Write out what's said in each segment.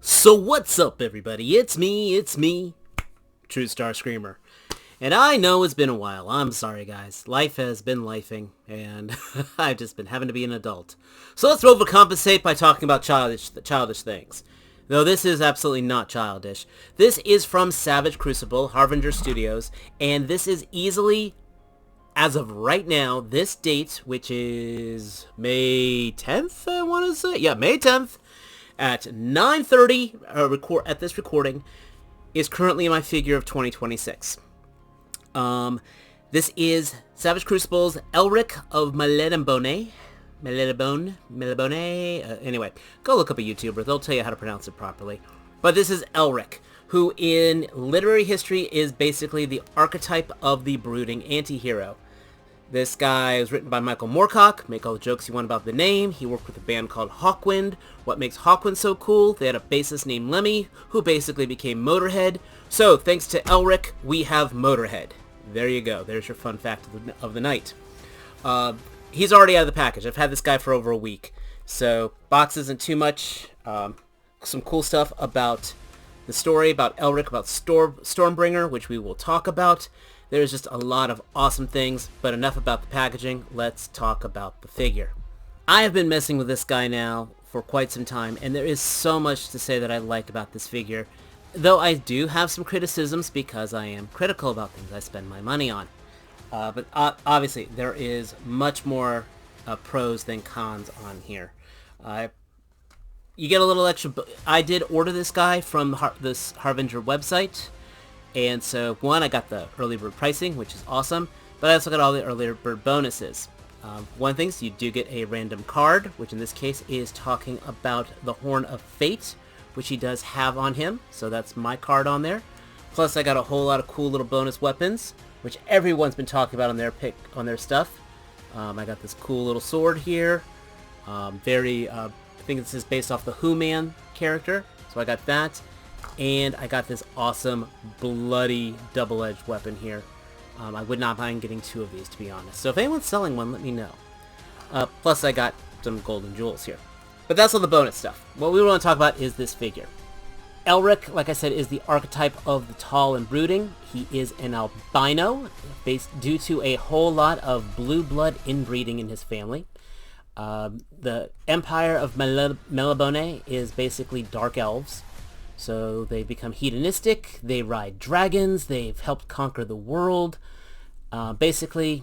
So what's up, everybody? It's me, True Star Screamer. And I know it's been a while. I'm sorry, guys. Life has been lifing, and I've just been having to be an adult. So let's overcompensate by talking about childish things. Though this is absolutely not childish. This is from Savage Crucible, Harbinger Studios, and this is easily, as of right now, this date, which is May 10th, I want to say? Yeah, May 10th. At 9:30 at this recording is currently my figure of 2026. This is Savage Crucible's Elric of Melniboné. Anyway, go look up a YouTuber. They'll tell you how to pronounce it properly. But this is Elric, who in literary history is basically the archetype of the brooding anti-hero. This guy was written by Michael Moorcock. Make all the jokes you want about the name. He worked with a band called Hawkwind. What makes Hawkwind so cool? They had a bassist named Lemmy, who basically became Motorhead. So, thanks to Elric, we have Motorhead. There you go. There's your fun fact of the night. He's already out of the package. I've had this guy for over a week. So, box isn't too much. Some cool stuff about the story, about Elric, about Stormbringer, which we will talk about. There's just a lot of awesome things, but enough about the packaging. Let's talk about the figure. I have been messing with this guy now for quite some time, and there is so much to say that I like about this figure, though I do have some criticisms because I am critical about things I spend my money on. But obviously, there is much more pros than cons on here. You get a little extra... I did order this guy from this Harbinger website. And so, one, I got the early bird pricing, which is awesome, but I also got all the early bird bonuses. One thing is you do get a random card, which in this case is talking about the Horn of Fate, which he does have on him, so that's my card on there. Plus, I got a whole lot of cool little bonus weapons, which everyone's been talking about on their stuff. I got this cool little sword here. I think this is based off the Who Man character, so I got that. And I got this awesome bloody double-edged weapon here. I would not mind getting two of these, to be honest. So if anyone's selling one, let me know. Plus I got some golden jewels here. But that's all the bonus stuff. What we want to talk about is this figure. Elric, like I said, is the archetype of the tall and brooding. He is an albino, due to a whole lot of blue blood inbreeding in his family. The Empire of Melniboné is basically dark elves. So they become hedonistic, they ride dragons, they've helped conquer the world. Basically,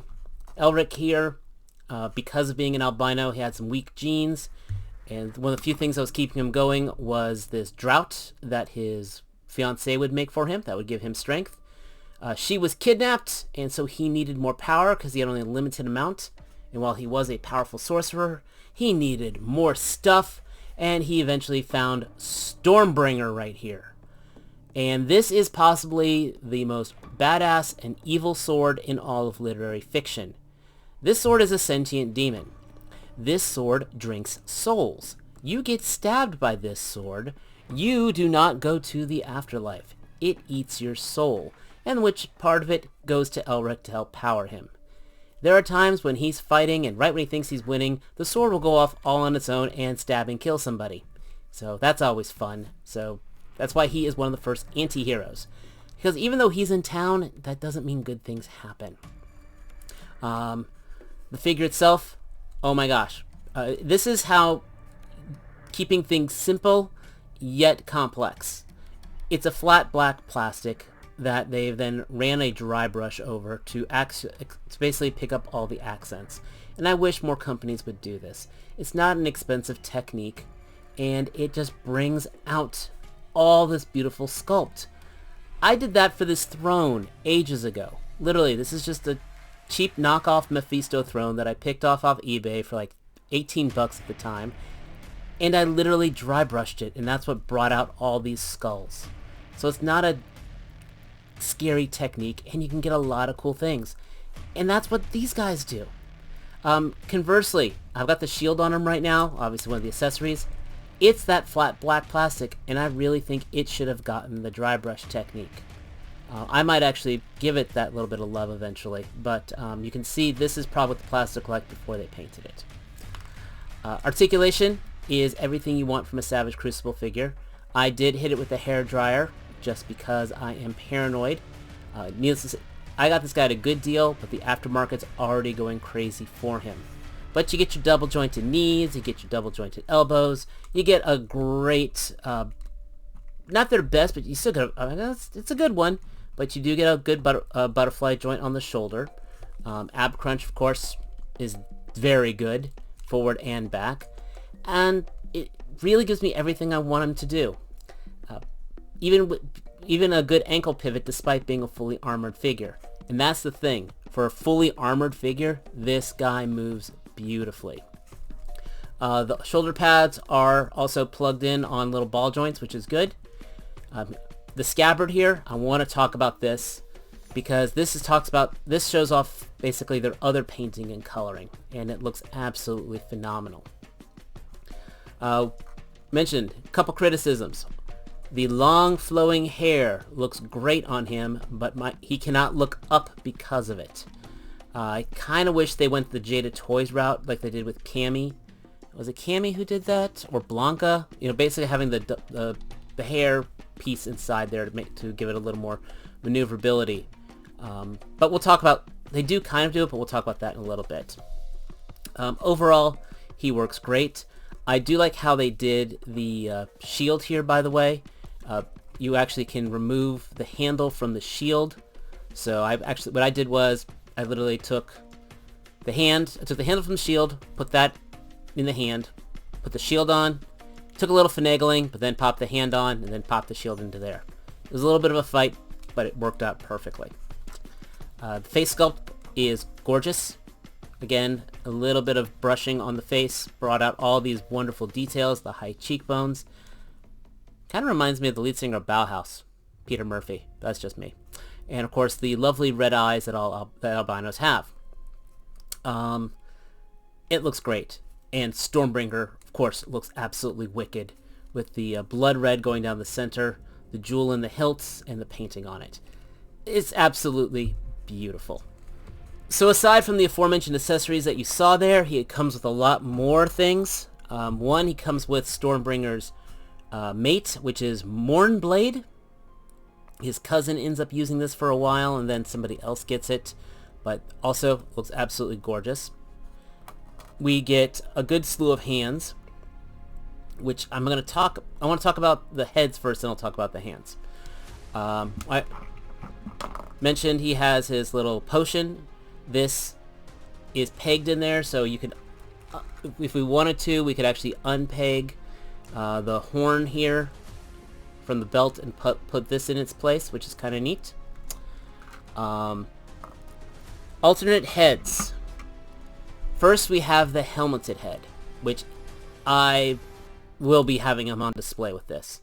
Elric here, because of being an albino, he had some weak genes. And one of the few things that was keeping him going was this drought that his fiancée would make for him, that would give him strength. She was kidnapped, and so he needed more power because he had only a limited amount. And while he was a powerful sorcerer, he needed more stuff. And he eventually found Stormbringer right here. And this is possibly the most badass and evil sword in all of literary fiction. This sword is a sentient demon. This sword drinks souls. You get stabbed by this sword, you do not go to the afterlife. It eats your soul, and which part of it goes to Elric to help power him. There are times when he's fighting, and right when he thinks he's winning, the sword will go off all on its own and stab and kill somebody. So that's always fun. So that's why he is one of the first anti-heroes. Because even though he's in town, that doesn't mean good things happen. The figure itself, oh my gosh. This is how keeping things simple, yet complex. It's a flat black plastic that they then ran a dry brush over to basically pick up all the accents. And I wish more companies would do this. It's not an expensive technique, and it just brings out all this beautiful sculpt. I did that for this throne ages ago. Literally, this is just a cheap knockoff Mephisto throne that I picked off eBay for like 18 bucks at the time. And I literally dry brushed it, and that's what brought out all these skulls. So it's not a scary technique, and you can get a lot of cool things. And that's what these guys do. Conversely, I've got the shield on him right now, obviously one of the accessories. It's that flat black plastic, and I really think it should have gotten the dry brush technique. I might actually give it that little bit of love eventually, but you can see this is probably what the plastic looked like before they painted it. Articulation is everything you want from a Savage Crucible figure. I did hit it with a hairdryer just because I am paranoid. Needless to say, I got this guy at a good deal, but the aftermarket's already going crazy for him. But you get your double jointed knees, you get your double jointed elbows, you get a great, not their best, but you still get, it's a good one, but you do get a good butterfly joint on the shoulder. Ab crunch, of course, is very good, forward and back, and it really gives me everything I want him to do. Even a good ankle pivot despite being a fully armored figure. And that's the thing. For a fully armored figure, this guy moves beautifully. The shoulder pads are also plugged in on little ball joints, which is good. The scabbard here, I want to talk about this because this shows off basically their other painting and coloring, and it looks absolutely phenomenal. Mentioned a couple criticisms. The long flowing hair looks great on him, but he cannot look up because of it. I kind of wish they went the Jada Toys route like they did with Cammy. Was it Cammy who did that? Or Blanca? Basically having the hair piece inside there to give it a little more maneuverability. But we'll talk about, they do kind of do it, but we'll talk about that in a little bit. Overall, he works great. I do like how they did the shield here, by the way. You actually can remove the handle from the shield. So what I did was I literally took the handle from the shield, put that in the hand, put the shield on, took a little finagling, but then popped the hand on and then popped the shield into there. It was a little bit of a fight, but it worked out perfectly. The face sculpt is gorgeous. Again, a little bit of brushing on the face brought out all these wonderful details, the high cheekbones. Kind of reminds me of the lead singer of Bauhaus, Peter Murphy. That's just me. And of course, the lovely red eyes that that albinos have. It looks great. And Stormbringer, of course, looks absolutely wicked with the blood red going down the center, the jewel in the hilts, and the painting on it. It's absolutely beautiful. So aside from the aforementioned accessories that you saw there, he comes with a lot more things. One, he comes with Stormbringer's mate, which is Mournblade. His cousin ends up using this for a while, and then somebody else gets it, but also looks absolutely gorgeous. We get a good slew of hands, which I want to talk about the heads first, then I'll talk about the hands. I mentioned he has his little potion. This is pegged in there, so you could, if we wanted to, we could actually unpeg the horn here from the belt and put this in its place, which is kind of neat. Alternate heads. First, we have the helmeted head, which I will be having him on display with this.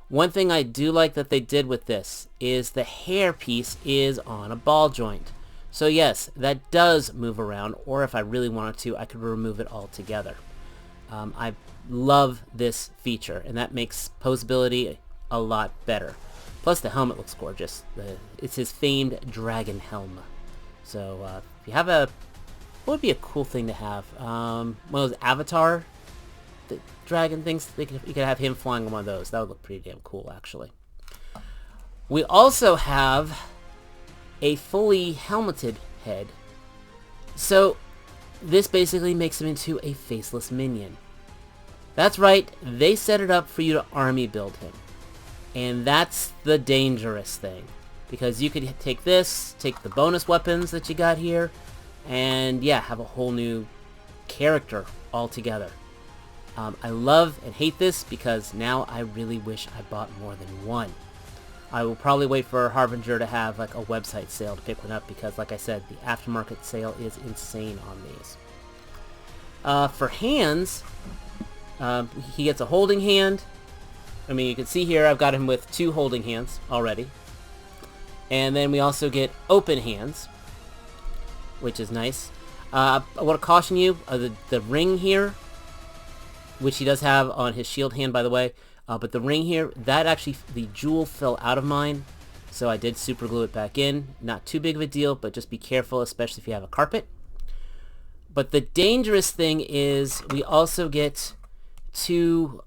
One thing I do like that they did with this is the hair piece is on a ball joint. So yes, that does move around, or if I really wanted to, I could remove it altogether. I love this feature, and that makes posability a lot better. Plus, the helmet looks gorgeous. It's his famed dragon helm. So if you have what would be a cool thing to have? One of those Avatar the dragon things. You could have him flying on one of those. That would look pretty damn cool, actually. We also have a fully helmeted head. So this basically makes him into a faceless minion. That's right, they set it up for you to army build him. And that's the dangerous thing. Because you could take this, take the bonus weapons that you got here, and yeah, have a whole new character altogether. I love and hate this because now I really wish I bought more than one. I will probably wait for Harbinger to have like a website sale to pick one up because, like I said, the aftermarket sale is insane on these. For hands, he gets a holding hand. I mean, you can see here I've got him with 2 holding hands already. And then we also get open hands, which is nice. I want to caution you, the ring here, which he does have on his shield hand, by the way, but the ring here, that actually, the jewel fell out of mine, so I did super glue it back in. Not too big of a deal, but just be careful, especially if you have a carpet. But the dangerous thing is we also get 2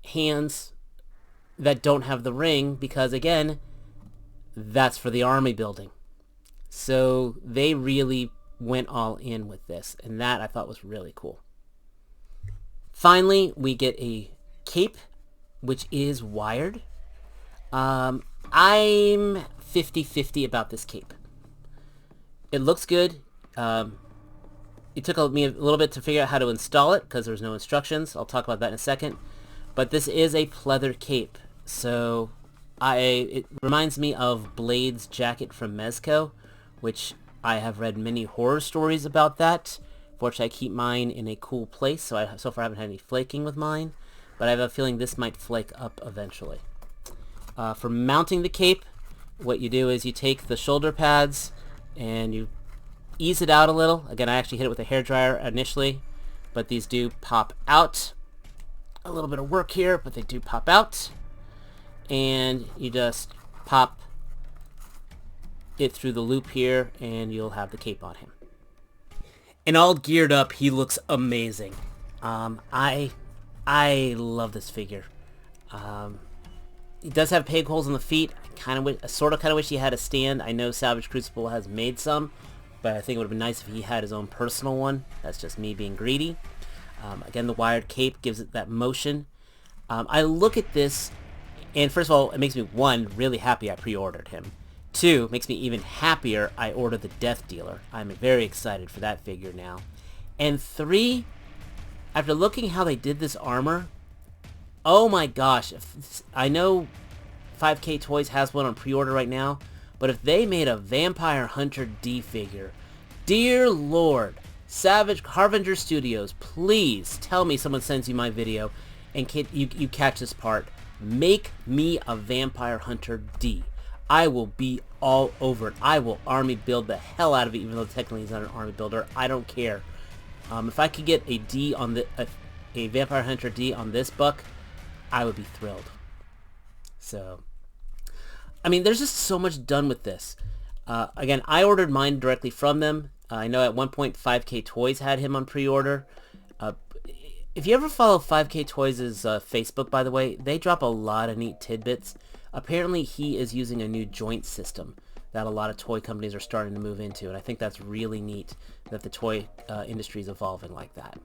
hands that don't have the ring because, again, that's for the army building. So they really went all in with this, and that I thought was really cool. Finally, we get a cape, which is wired. I'm 50-50 about this cape. It looks good. It took me a little bit to figure out how to install it because there's no instructions. I'll talk about that in a second. But this is a pleather cape, so it reminds me of Blade's jacket from Mezco, which I have read many horror stories about that. Fortunately, I keep mine in a cool place, so I so far haven't had any flaking with mine, but I have a feeling this might flake up eventually. For mounting the cape, what you do is you take the shoulder pads and you ease it out a little. Again, I actually hit it with a hairdryer initially, but these do pop out. A little bit of work here, but they do pop out. And you just pop it through the loop here, and you'll have the cape on him. And all geared up, he looks amazing. I love this figure. He does have peg holes in the feet. I sort of wish he had a stand. I know Savage Crucible has made some, but I think it would have been nice if he had his own personal one. That's just me being greedy. Again, the wired cape gives it that motion. I look at this, and first of all, it makes me, one, really happy I pre-ordered him. Two, makes me even happier I ordered the Death Dealer. I'm very excited for that figure now. And three, after looking how they did this armor, oh my gosh, I know 5K Toys has one on pre-order right now, but if they made a Vampire Hunter D figure, dear Lord, Savage Harbinger Studios, please tell me someone sends you my video and you catch this part. Make me a Vampire Hunter D. I will be all over it. I will army build the hell out of it, even though technically he's not an army builder. I don't care. If I could get a D on a Vampire Hunter D on this buck, I would be thrilled. So, I mean, there's just so much done with this. Again, I ordered mine directly from them. I know at one point 5K Toys had him on pre-order. If you ever follow 5K Toys' Facebook, by the way, they drop a lot of neat tidbits. Apparently, he is using a new joint system that a lot of toy companies are starting to move into, and I think that's really neat that the toy industry is evolving like that.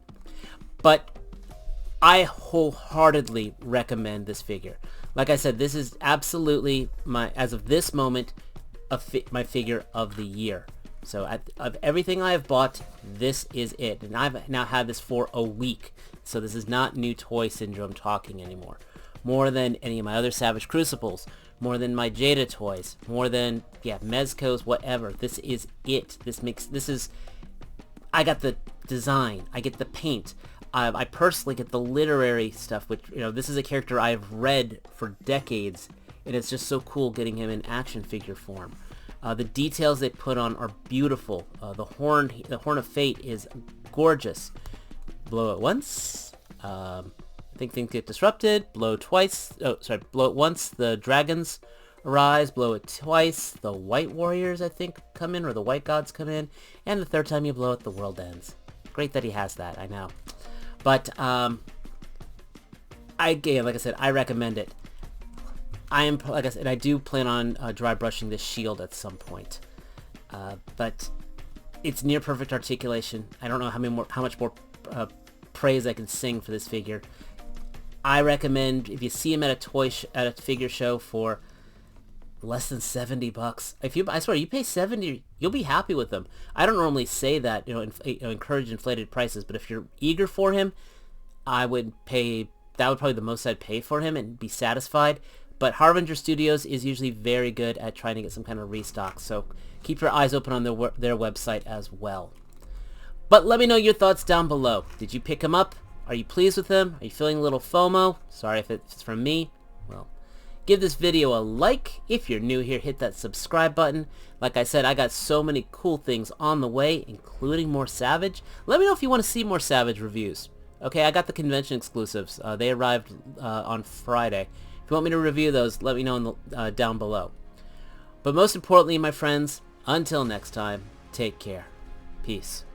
But I wholeheartedly recommend this figure. Like I said, this is absolutely as of this moment, my figure of the year. So of everything I have bought, this is it. And I've now had this for a week. So this is not new toy syndrome talking anymore. More than any of my other Savage Crucibles, more than my Jada toys, more than, Mezco's, whatever. This is it. I got the design. I get the paint. I personally get the literary stuff, which, this is a character I've read for decades, and it's just so cool getting him in action figure form. The details they put on are beautiful. The horn of fate is gorgeous. Blow it once. I think things get disrupted. Blow twice. Blow it once. The dragons arise. Blow it twice. The white warriors, I think, come in, or the white gods come in. And the third time you blow it, the world ends. Great that he has that, I know. But, like I said, I recommend it. Like I said, I do plan on dry brushing this shield at some point. But it's near perfect articulation. I don't know how much more praise I can sing for this figure. I recommend, if you see him at a figure show for less than $70, I swear, you pay $70, you'll be happy with them. I don't normally say that, encourage inflated prices, but if you're eager for him, I would pay. That would probably be the most I'd pay for him and be satisfied. But Harbinger Studios is usually very good at trying to get some kind of restock, so keep your eyes open on their website as well. But let me know your thoughts down below. Did you pick him up? Are you pleased with him? Are you feeling a little FOMO? Sorry if it's from me. Well, give this video a like. If you're new here, hit that subscribe button. Like I said, I got so many cool things on the way, including more Savage. Let me know if you want to see more Savage reviews. Okay, I got the convention exclusives. They arrived on Friday. If you want me to review those, let me know down below. But most importantly, my friends, until next time, take care. Peace.